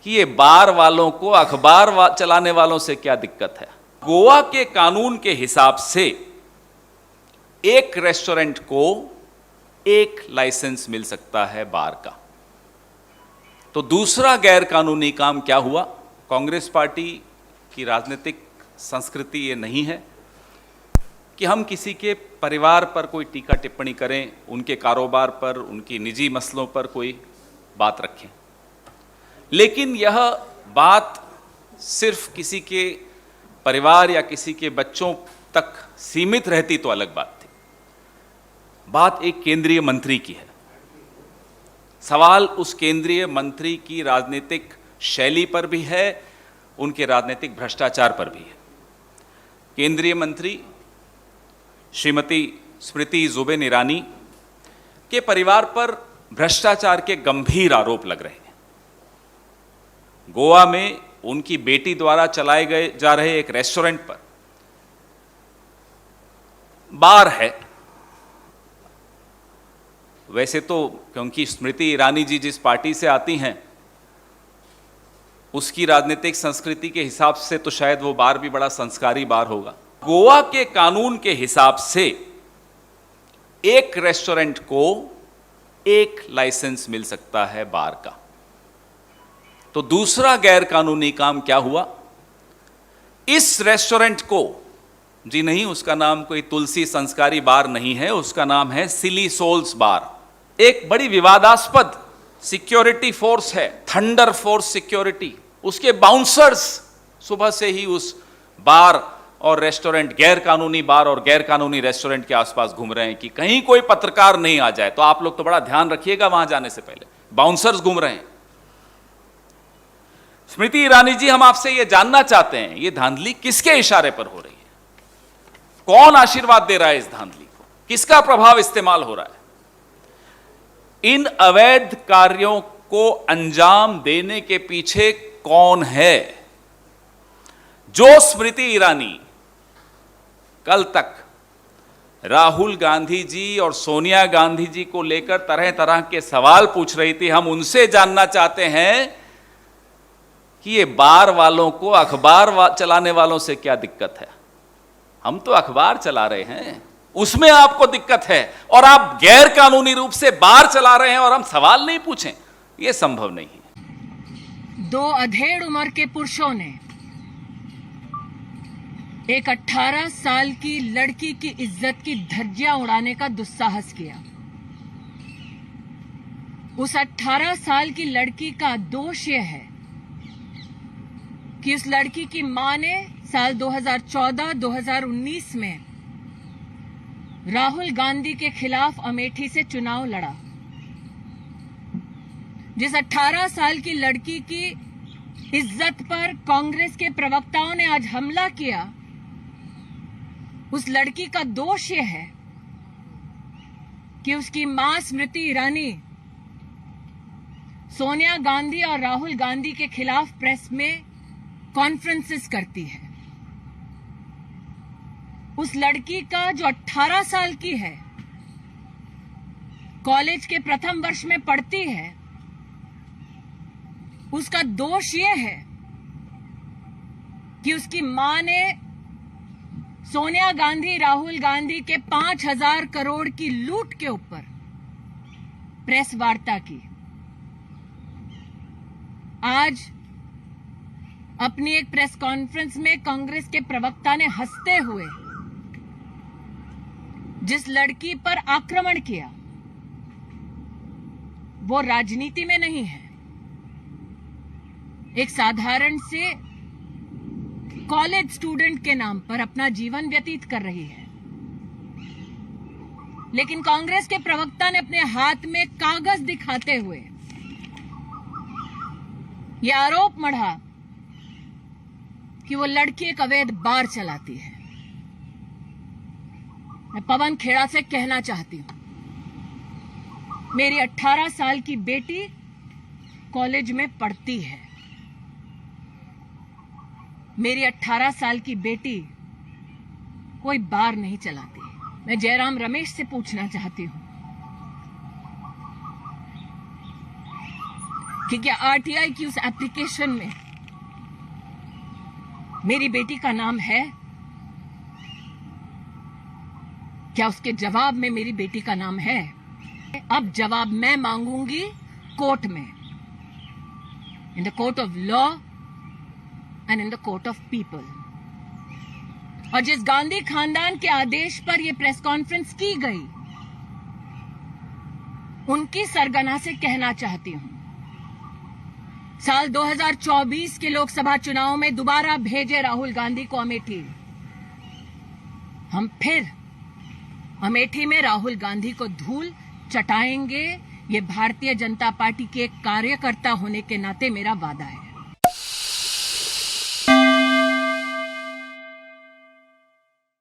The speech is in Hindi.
कि ये बार वालों को अखबार चलाने वालों से क्या दिक्कत है। गोवा के कानून के हिसाब से एक रेस्टोरेंट को एक लाइसेंस मिल सकता है बार का। तो दूसरा गैर कानूनी काम क्या हुआ? कांग्रेस पार्टी की राजनीतिक संस्कृति ये नहीं है कि हम किसी के परिवार पर कोई टीका टिप्पणी करें, उनके कारोबार पर, उनकी निजी मसलों पर कोई बात रखें। लेकिन यह बात सिर्फ किसी के परिवार या किसी के बच्चों तक सीमित रहती तो अलग बात थी। बात एक केंद्रीय मंत्री की है। सवाल उस केंद्रीय मंत्री की राजनीतिक शैली पर भी है, उनके राजनीतिक भ्रष्टाचार पर भी है। केंद्रीय मंत्री श्रीमती स्मृति जुबिन ईरानी के परिवार पर भ्रष्टाचार के गंभीर आरोप लग रहे हैं। गोवा में उनकी बेटी द्वारा चलाए गए जा रहे एक रेस्टोरेंट पर बार है। वैसे तो क्योंकि स्मृति ईरानी जी जिस पार्टी से आती हैं उसकी राजनीतिक संस्कृति के हिसाब से तो शायद वो बार भी बड़ा संस्कारी बार होगा। गोवा के कानून के हिसाब से एक रेस्टोरेंट को एक लाइसेंस मिल सकता है बार का। तो दूसरा गैर कानूनी काम क्या हुआ? इस रेस्टोरेंट को, जी नहीं, उसका नाम कोई तुलसी संस्कारी बार नहीं है, उसका नाम है सिली सोल्स बार। एक बड़ी विवादास्पद सिक्योरिटी फोर्स है, थंडर फोर्स सिक्योरिटी। उसके बाउंसर्स सुबह से ही उस बार और रेस्टोरेंट, गैर कानूनी बार और गैर कानूनी रेस्टोरेंट के आसपास घूम रहे हैं कि कहीं कोई पत्रकार नहीं आ जाए। तो आप लोग तो बड़ा ध्यान रखिएगा वहां जाने से पहले, बाउंसर्स घूम रहे हैं। स्मृति ईरानी जी, हम आपसे यह जानना चाहते हैं, यह धांधली किसके इशारे पर हो रही है? कौन आशीर्वाद दे रहा है इस धांधली को? किसका प्रभाव इस्तेमाल हो रहा है? इन अवैध कार्यों को अंजाम देने के पीछे कौन है? जो स्मृति ईरानी कल तक राहुल गांधी जी और सोनिया गांधी जी को लेकर तरह तरह के सवाल पूछ रही थी, हम उनसे जानना चाहते हैं कि ये बार वालों को अखबार चलाने वालों से क्या दिक्कत है। हम तो अखबार चला रहे हैं, उसमें आपको दिक्कत है, और आप गैर कानूनी रूप से बार चला रहे हैं और हम सवाल नहीं पूछें, यह संभव नहीं है। दो अधेड़ उम्र के पुरुषों ने एक 18 साल की लड़की की इज्जत की धज्जियां उड़ाने का दुस्साहस किया। उस 18 साल की लड़की का दोष यह है कि उस लड़की की मां ने साल 2014-2019 में राहुल गांधी के खिलाफ अमेठी से चुनाव लड़ा। जिस 18 साल की लड़की की इज्जत पर कांग्रेस के प्रवक्ताओं ने आज हमला किया, उस लड़की का दोष यह है कि उसकी मां स्मृति ईरानी सोनिया गांधी और राहुल गांधी के खिलाफ प्रेस में कॉन्फ्रेंसेस करती है। उस लड़की का जो 18 साल की है, कॉलेज के प्रथम वर्ष में पढ़ती है, उसका दोष यह है कि उसकी मां ने सोनिया गांधी, राहुल गांधी के 5,000 करोड़ की लूट के ऊपर प्रेस वार्ता की। आज अपनी एक प्रेस कॉन्फ्रेंस में कांग्रेस के प्रवक्ता ने हंसते हुए जिस लड़की पर आक्रमण किया, वो राजनीति में नहीं है, एक साधारण से कॉलेज स्टूडेंट के नाम पर अपना जीवन व्यतीत कर रही है। लेकिन कांग्रेस के प्रवक्ता ने अपने हाथ में कागज दिखाते हुए यह आरोप मढ़ा कि वो लड़की एक अवैध बार चलाती है। मैं पवन खेड़ा से कहना चाहती हूं, मेरी 18 साल की बेटी कॉलेज में पढ़ती है। मेरी 18 साल की बेटी कोई बार नहीं चलाती। मैं जयराम रमेश से पूछना चाहती हूं, कि क्या आरटीआई की उस एप्लीकेशन में मेरी बेटी का नाम है? क्या उसके जवाब में मेरी बेटी का नाम है? अब जवाब मैं मांगूंगी कोर्ट में, in the court of law and in the court of people. और जिस गांधी खानदान के आदेश पर यह प्रेस कॉन्फ्रेंस की गई, उनकी सरगना से कहना चाहती हूं, साल 2024 के लोकसभा चुनाव में दोबारा भेजे राहुल गांधी को अमेठी। हम फिर अमेठी में राहुल गांधी को धूल चटाएंगे। ये भारतीय जनता पार्टी के एक कार्यकर्ता होने के नाते मेरा वादा है।